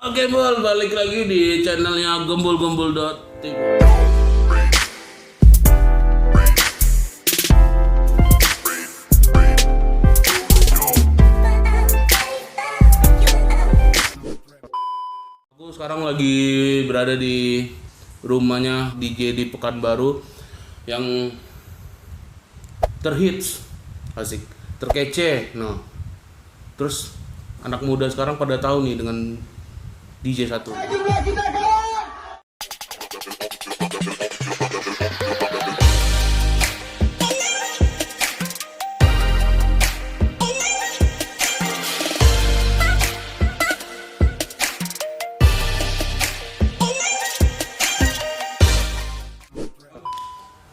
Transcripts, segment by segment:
Oke, Bol, balik lagi di channelnya Gembul-Gembul.tv. Aku sekarang lagi berada di rumahnya DJ di Pekanbaru yang terhits, asik, terkece. Nah, terus anak muda sekarang pada tahu nih dengan DJ satu.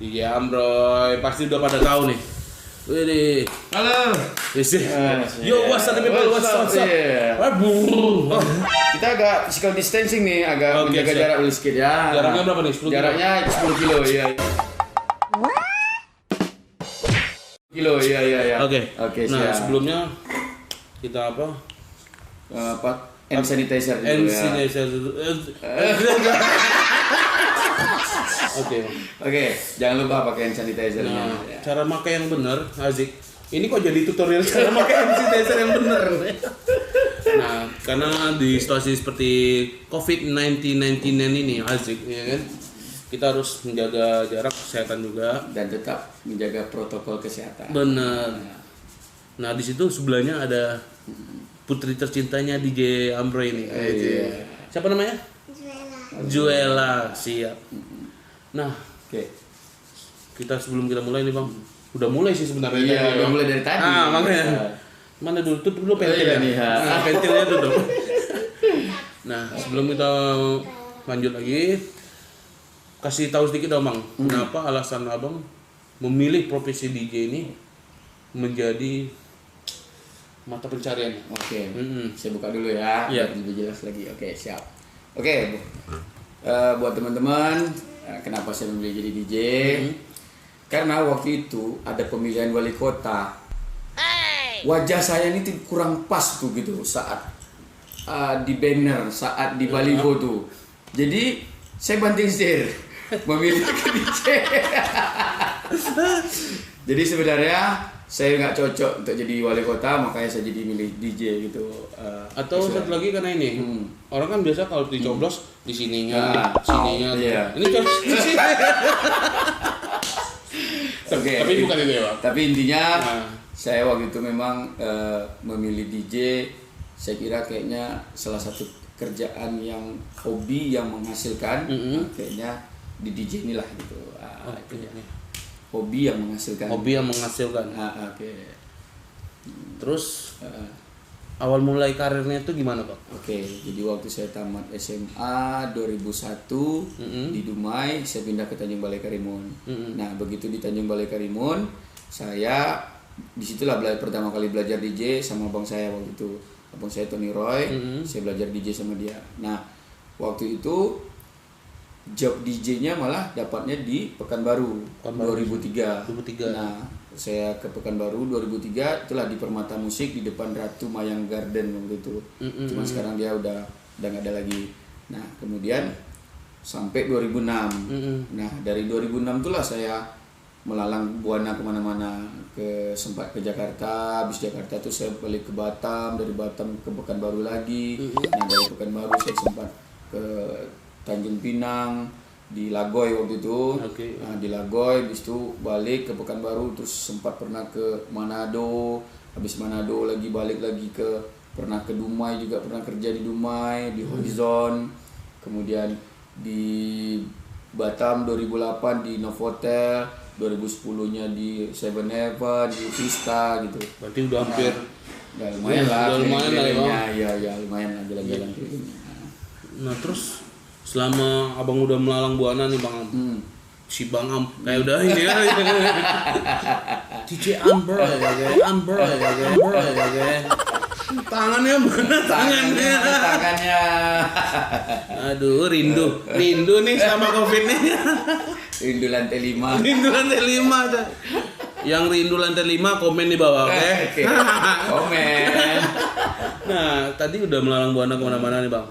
DJ Ambroy pasti udah pada tahu nih. Wih, Halo. Yo, what's up people? What's up? Yeah. Kita agak physical distancing nih, agak Oke, menjaga siap. jarak dulu sedikit ya. Jaraknya berapa nih? 10 kilo? Jaraknya 10 kilo, iya. Kilo, iya. Oke. Nah, Nah, sebelumnya kita apa? hand sanitizer Hand dulu ya. sanitizer. Oke, jangan lupa pakai hand sanitizer. Nah, cara pakai yang benar, Azik. Ini kok jadi tutorial cara pakai hand sanitizer yang benar. Nah, karena di situasi seperti COVID-19 ini, Azik, ya kan? Kita harus menjaga jarak kesehatan juga Dan tetap menjaga protokol kesehatan. benar. Nah, di situ sebelahnya ada putri tercintanya DJ Ambroy ini. Iya. Siapa namanya? Juela, siap. Nah, Oke. kita sebelum kita mulai nih, Bang. Udah mulai sih sebenarnya. Iya, tadi, udah Bang. mulai dari tadi. Makanya. Iya. Mana dulu? Tutup dulu pentilnya. Iya nih, ha. Nah, pentilnya tutup. Nah, sebelum kita lanjut lagi, kasih tahu sedikit dong, Bang. Kenapa alasan Abang memilih profesi DJ ini menjadi mata pencariannya? Oke, Mm-mm. saya buka dulu ya, Iya. biar lebih jelas lagi. Oke, siap. Oke, buat teman-teman, kenapa saya memilih jadi DJ? Karena waktu itu ada pemilihan wali kota. Wajah saya ini tuh kurang pas tuh gitu saat di banner, saat di baliho tuh. Jadi saya banting setir memilih ke DJ. Jadi sebenarnya saya nggak cocok untuk jadi wali kota, makanya saya jadi milih DJ gitu. Atau satu lagi karena ini, orang kan biasa kalau dicoblos di sininya, Nah, sininya. iya. Ini coblos di sini. Oke. Tapi bukan itu ya, Bang. Tapi intinya Nah. saya waktu itu memang memilih DJ. Saya kira kayaknya salah satu kerjaan yang hobi yang menghasilkan. Kayaknya di DJ inilah gitu. Itu ya. Hobi yang menghasilkan. Hobi yang menghasilkan. Oke. Terus awal mulai karirnya itu gimana, Pak? Oke, jadi waktu saya tamat SMA 2001 di Dumai, saya pindah ke Tanjung Balai Karimun. Nah, begitu di Tanjung Balai Karimun, saya disitulah pertama kali belajar DJ sama abang saya waktu itu. Abang saya Tony Roy, saya belajar DJ sama dia. Nah, waktu itu job DJ-nya malah dapatnya di Pekanbaru 2003. Nah, saya ke Pekanbaru 2003, itulah di Permata Musik di depan Ratu Mayang Garden waktu itu. Cuma sekarang dia udah nggak ada lagi. Nah, kemudian sampai 2006. Nah, dari 2006 itulah saya melalang buana kemana-mana, sempat ke Jakarta, habis Jakarta tuh saya balik ke Batam, dari Batam ke Pekanbaru lagi. Nah, dari Pekanbaru saya sempat ke Tanjung Pinang, di Lagoy waktu itu. Nah, di Lagoy, habis itu balik ke Pekanbaru, terus sempat pernah ke Manado, habis Manado lagi balik lagi pernah ke Dumai juga, pernah kerja di Dumai, di Horizon, kemudian di Batam 2008 di Novotel, 2010-nya di Seven Heaven, di Vista gitu. Berarti udah hampir Udah lumayan lah. lumayan lah ya, Bang. Ya, lumayan lah jalan-jalan kelilingnya. Nah, terus selama Abang udah melalang buana nih, Bang. Si Bang Am kayak udah ini ya. DJ Ambroy ya, Ambroy ya. Tangannya mana tangannya? Aduh, rindu nih sama Covid nih. Rindu lantai 5. Rindu lantai 5 aja. Yang rindu lantai 5 komen di bawah, oke? Oke. Komen. Nah, tadi udah melalang buana kemana-mana nih, Bang.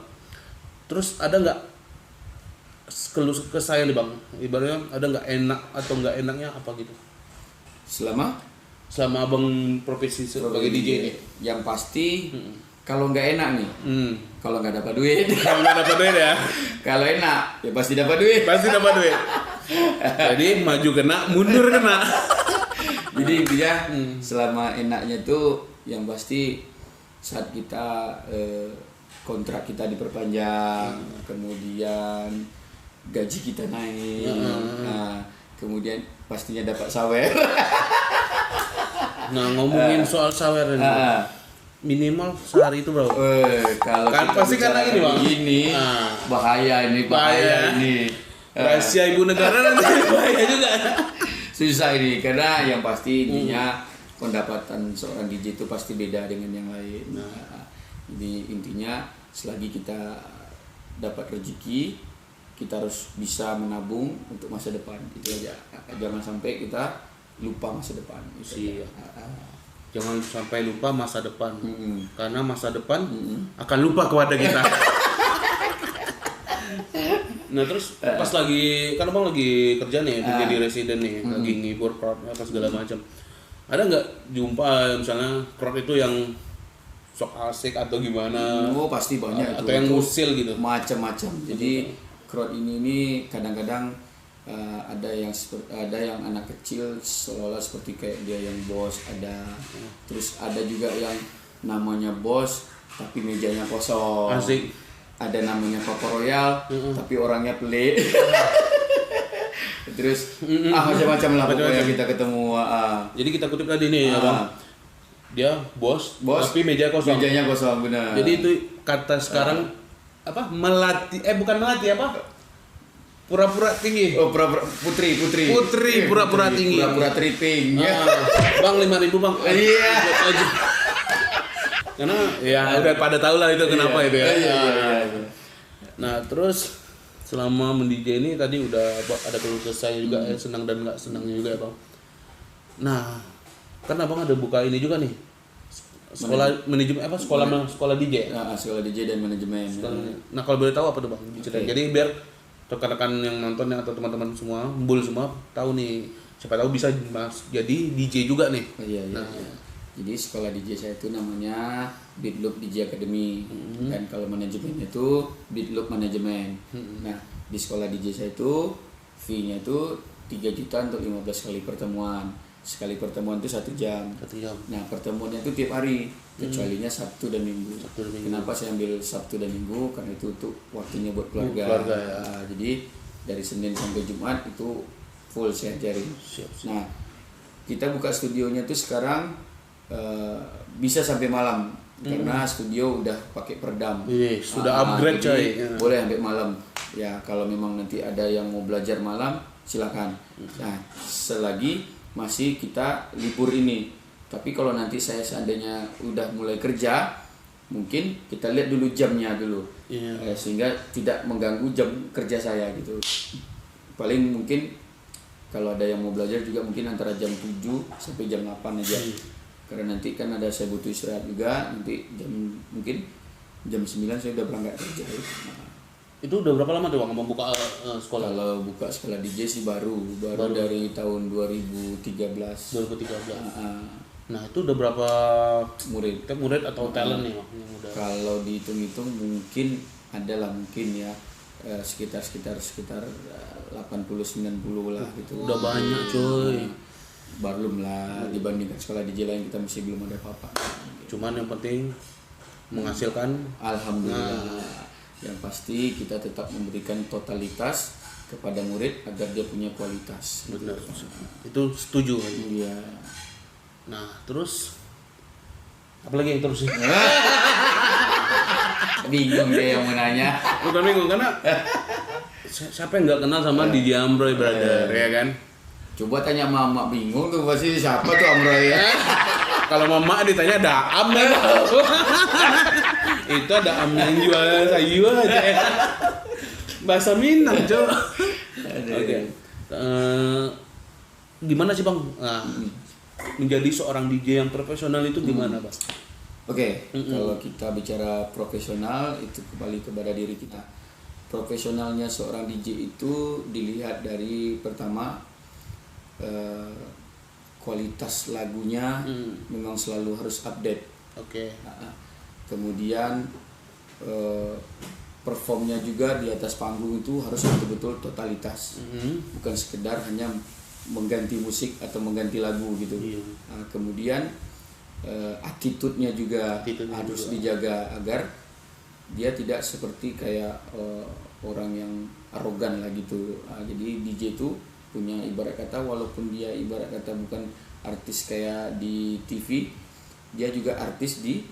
Terus ada nggak keluh kesah nih bang? Ibaratnya ada nggak enak atau nggak enaknya apa gitu? Selama Abang profesi sebagai DJ ini? yang pasti kalau nggak enak nih, kalau nggak dapat duit. Kalau nggak dapat duit ya? Kalau enak ya pasti dapat duit. Pasti dapat duit. Jadi maju kena, mundur kena. Jadi intinya selama enaknya tuh yang pasti saat kita kontrak kita diperpanjang, kemudian gaji kita naik, nah kemudian pastinya dapat sawer. Nah ngomongin soal sawer ini, minimal sehari itu berapa? Kalau Kan kita pasti karena bicara ini, Bang. ini bahaya ini. Rahasia ibu negara nanti bahaya juga. Susah ini karena yang pasti intinya pendapatan seorang DJ itu pasti beda dengan yang lain. Jadi intinya selagi kita dapat rezeki, kita harus bisa menabung untuk masa depan. Itu aja. Jangan sampai kita lupa masa depan. Iya. Jangan sampai lupa masa depan. Karena masa depan akan lupa kepada kita. Nah terus pas lagi, kan abang lagi kerja nih, jadi residen nih, lagi ngibur crowd apa segala macam. Ada nggak jumpa misalnya crowd itu yang sok asik atau gimana? Oh pasti banyak atau yang ngusil gitu. Macam-macam. Jadi crowd ini kadang-kadang ada yang anak kecil seolah-olah seperti kayak dia yang bos ada. Terus ada juga yang namanya bos tapi mejanya kosong. Asik. Ada namanya Papa Royal tapi orangnya pelit. Terus macam-macam lah pokoknya kita ketemu. Jadi kita kutip tadi nih abang. Dia bos tapi meja kosong. Mejanya kosong benar. Jadi itu kata sekarang apa? Melatih bukan melatih apa? Pura-pura tinggi. Oh, putri Pura-pura tinggi. Pura-pura tripping. Bang 5.000 bang. Iya. Karena ya udah pada tahu lah itu kenapa itu ya. Iya. Nah terus selama mendj ini tadi udah ada keluh kesahnya juga, senang dan nggak senangnya juga ya bang. Nah kan abang ada buka ini juga nih, sekolah manajemen apa sekolah DJ. Sekolah DJ dan manajemen. Nah kalau boleh tahu apa tuh bang? Jadi biar rekan-rekan yang nonton atau teman-teman semua, Mbul semua tahu nih, siapa tahu bisa jadi DJ juga nih. Iya. Jadi sekolah DJ saya itu namanya Beatloop DJ Academy, dan kalau manajemen itu Beatloop Manajemen. Nah di sekolah DJ saya itu fee-nya itu 3 juta untuk 15 kali pertemuan. Sekali pertemuan itu 1 jam. Nah pertemuannya itu tiap hari, kecualinya Sabtu dan Minggu. Kenapa saya ambil Sabtu dan Minggu? Karena itu untuk waktunya buat keluarga. Jadi dari Senin sampai Jumat itu full saya ajarin. Nah kita buka studionya itu sekarang bisa sampai malam karena studio udah pakai peredam. Sudah upgrade coy. Boleh sampai malam. Ya kalau memang nanti ada yang mau belajar malam silakan. Nah selagi masih kita libur ini. Tapi kalau nanti saya seandainya udah mulai kerja, mungkin kita lihat dulu jamnya dulu. Sehingga tidak mengganggu jam kerja saya gitu. Paling mungkin kalau ada yang mau belajar juga mungkin antara jam 7 sampai jam 8 aja. Karena nanti kan ada saya butuh istirahat juga, nanti mungkin jam 9 saya udah berangkat kerja. Itu udah berapa lama tuh bang membuka sekolah? Kalau buka sekolah DJ sih baru dari tahun 2013. Nah itu udah berapa murid atau talent nih bang? Kalau dihitung-hitung mungkin adalah ya sekitar 80-90 lah gitu. Udah banyak coy. Belum lah dibandingkan sekolah DJ lain kita masih belum ada apa-apa. Cuman yang penting menghasilkan. Alhamdulillah. Yang pasti kita tetap memberikan totalitas kepada murid agar dia punya kualitas. Benar. Itu setuju. Iya. Nah terus apalagi yang terus? Bingung dia yang menanya. Bukan bingung karena siapa yang nggak kenal sama DJ Ambroy brother ya kan? Coba tanya mama, bingung tuh pasti siapa tuh Amroy ya. Kalau mama ditanya ada am ya. Itu ada am yang jual sayur aja. Bahasa Minang coba. Oke. Gimana sih bang? Menjadi seorang DJ yang profesional itu gimana bang? Oke, kalau kita bicara profesional itu kembali kepada diri kita. Profesionalnya seorang DJ itu dilihat dari pertama kualitas lagunya memang selalu harus update. Oke. Kemudian performnya juga di atas panggung itu harus betul-betul totalitas, bukan sekedar hanya mengganti musik atau mengganti lagu gitu. Kemudian attitude-nya juga harus dijaga agar dia tidak seperti kayak orang yang arogan lah gitu. Jadi DJ itu punya ibarat kata, walaupun dia ibarat kata bukan artis kayak di TV, dia juga artis di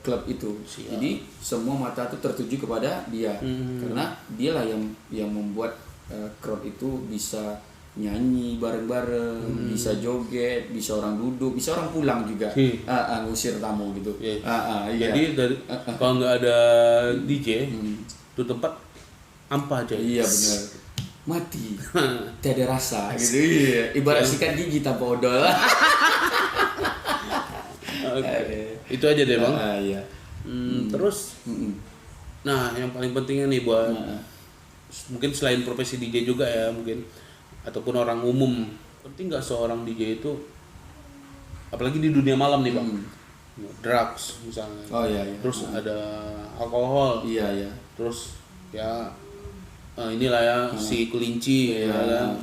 klub itu. Jadi semua mata itu tertuju kepada dia, karena dialah yang membuat crowd itu bisa nyanyi bareng-bareng, bisa joget, bisa orang duduk, bisa orang pulang juga, ngusir tamu gitu. Iya. Jadi kalau nggak ada DJ, itu tempat ampa aja. Iya benar, mati, tiada rasa gitu. Iya, ibarat sikat gigi tanpa odol. Itu aja deh bang. Iya. Terus, nah yang paling pentingnya nih buat mungkin selain profesi DJ juga ya mungkin, ataupun orang umum, penting nggak seorang DJ itu, apalagi di dunia malam nih bang, drugs misalnya, Iya. terus ada alkohol, Iya. terus ya inilah ya si kelinci, ya kan?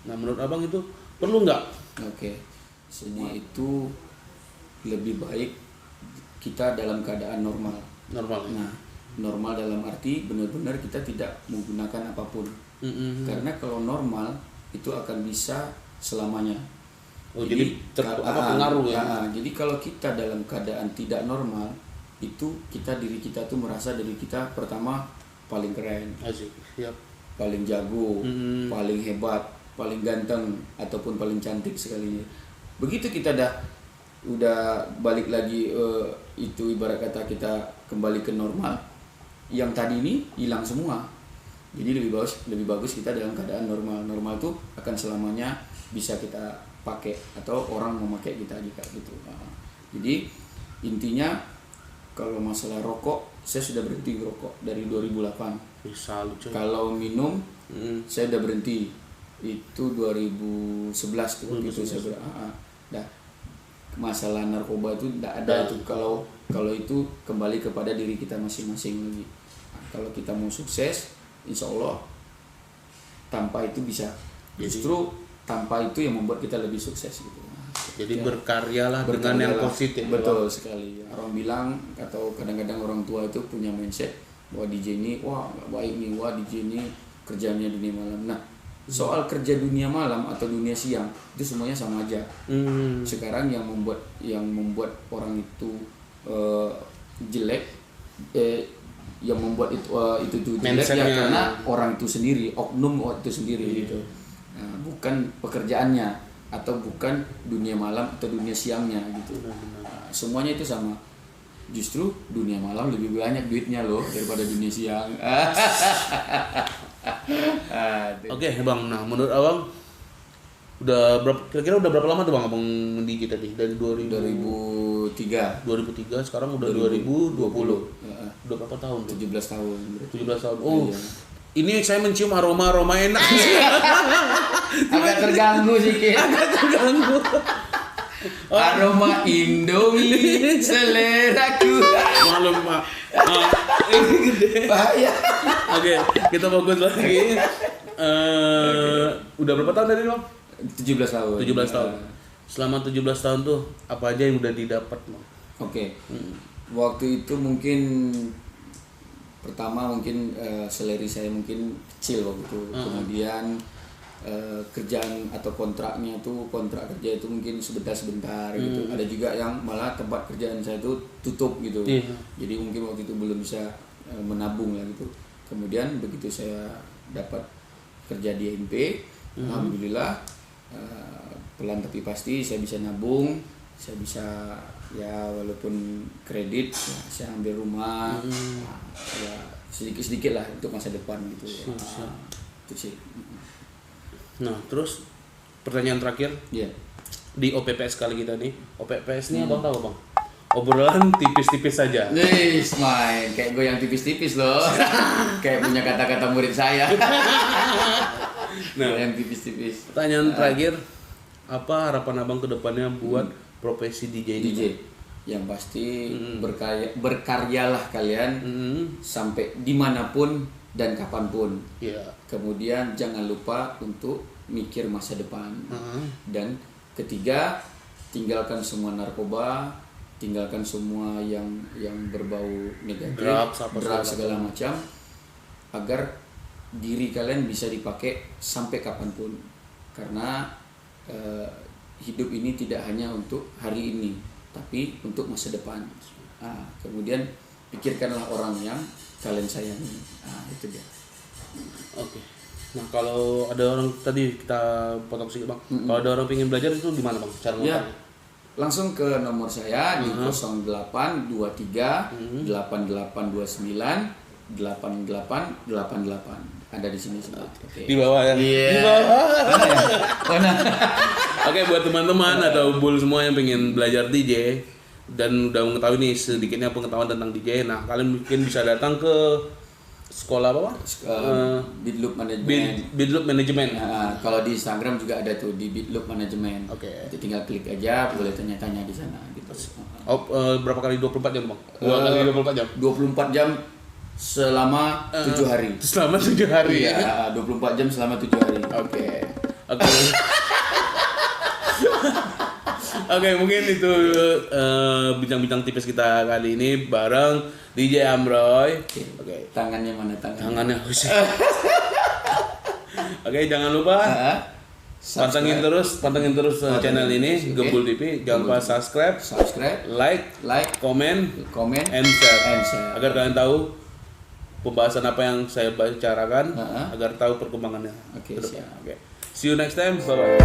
Nah menurut abang itu perlu nggak? Oke, semua itu lebih baik kita dalam keadaan normal. Normal. Nah, normal dalam arti benar-benar kita tidak menggunakan apapun. Karena kalau normal itu akan bisa selamanya. Jadi pengaruh ya. Jadi kalau kita dalam keadaan tidak normal, itu diri kita tuh merasa diri kita pertama paling keren, Asik. Siap. paling jago, paling hebat, paling ganteng ataupun paling cantik sekalinya. Begitu kita udah balik lagi itu ibarat kata kita kembali ke normal, yang tadi ini hilang semua. Jadi lebih bagus kita dalam keadaan normal. Normal itu akan selamanya bisa kita pakai atau orang memakai kita juga gitu. Jadi intinya kalau masalah rokok, saya sudah berhenti rokok dari 2008. Salut coy. Kalau minum, saya udah berhenti itu 2011 tuh waktu itu saya masalah narkoba itu tidak ada itu. Kalau itu kembali kepada diri kita masing-masing lagi. Kalau kita mau sukses, insya Allah tanpa itu bisa. Justru tanpa itu yang membuat kita lebih sukses gitu. Jadi berkaryalah dengan yang positif. Betul sekali. Orang bilang atau kadang-kadang orang tua itu punya mindset bahwa DJ ini wah nggak baik nih, wah DJ ini kerjanya dunia malam. Nah, soal kerja dunia malam atau dunia siang itu semuanya sama aja. Sekarang yang membuat orang itu jelek, yang membuat itu jelek ya karena orang itu sendiri, oknum itu sendiri gitu. Nah, bukan pekerjaannya atau bukan dunia malam atau dunia siangnya gitu. Nah, semuanya itu sama. Justru dunia malam lebih banyak duitnya loh daripada dunia siang. Oke bang, nah menurut abang kira-kira udah berapa lama tuh bang abang DJ tadi? Dari 2003 sekarang udah 2020. Udah berapa tahun tuh? 17 tahun. 17 tahun. Oh. Iya. Ini saya mencium aroma enak. Agak terganggu sedikit. Aroma Indomie seleraku. Malum pak. Ini gede. Bahaya. Oke, kita fokus lagi. Udah berapa tahun tadi bang? 17 tahun. 17 tahun. Selama 17 tahun tuh apa aja yang udah didapat bang? Oke. Waktu itu mungkin pertama salary saya mungkin kecil waktu itu. Kemudian kerjaan atau kontrak kerja itu mungkin sebentar gitu. Ada juga yang malah tempat kerjaan saya itu tutup gitu. Jadi mungkin waktu itu belum bisa menabung lah gitu. Kemudian begitu saya dapat kerja di MP, alhamdulillah pelan tapi pasti saya bisa nabung, saya bisa ya walaupun kredit ya, saya ambil rumah, ya sedikit-sedikit lah untuk masa depan gitu. Itu sih. Nah terus pertanyaan terakhir, di OPPS kali kita nih, OPPS ini abang tahu bang? obrolan tipis-tipis saja. Nis, main kayak goyang tipis-tipis loh. Kayak punya kata-kata murid saya. Nah, Goyang tipis-tipis. pertanyaan terakhir, apa harapan abang ke depannya buat profesi DJ ini? DJ yang pasti berkaryalah kalian sampai dimanapun dan kapanpun. Iya. Kemudian jangan lupa untuk mikir masa depan. Dan ketiga, tinggalkan semua narkoba, tinggalkan semua yang berbau negatif, drugs segala macam, agar diri kalian bisa dipakai sampai kapanpun. Karena hidup ini tidak hanya untuk hari ini, tapi untuk masa depan. Kemudian pikirkanlah orang yang kalian sayangi. Itu dia. Oke. Nah, kalau ada orang tadi kita potong sedikit bang. Kalau ada orang pengen belajar itu gimana bang? Cara Ya, ngomongnya? langsung ke nomor saya di 0823 8829 8888. Ada di sini semua. Oke. Di bawah ya. Iya. Di bawah. Mana? Oke, buat teman-teman atau bul semua yang pengen belajar DJ dan udah mengetahui nih sedikitnya pengetahuan tentang DJ, nah kalian mungkin bisa datang ke sekolah apa Pak? Bitloop Management. Bitloop Management. Nah, kalau di Instagram juga ada tuh di Bitloop Management. Oke. Jadi tinggal klik aja, boleh tanya-tanya di sana gitu. Berapa kali 24 jam Bang? 2 kali 24 jam. 24 jam selama 7 hari. Selama 7 hari. Iya, 24 jam selama 7 hari. Oke. Oke, mungkin itu bincang-bincang tipis kita kali ini bareng DJ Amroy. Oke. Tangannya mana tangannya? Tangannya khusus. Oke, jangan lupa pantengin terus channel ini Gembul TV. Jangan lupa subscribe, like, komen, and share. Agar kalian tahu pembahasan apa yang saya bicarakan, agar tahu perkembangannya. Oke, siap. See you next time. Bye bye.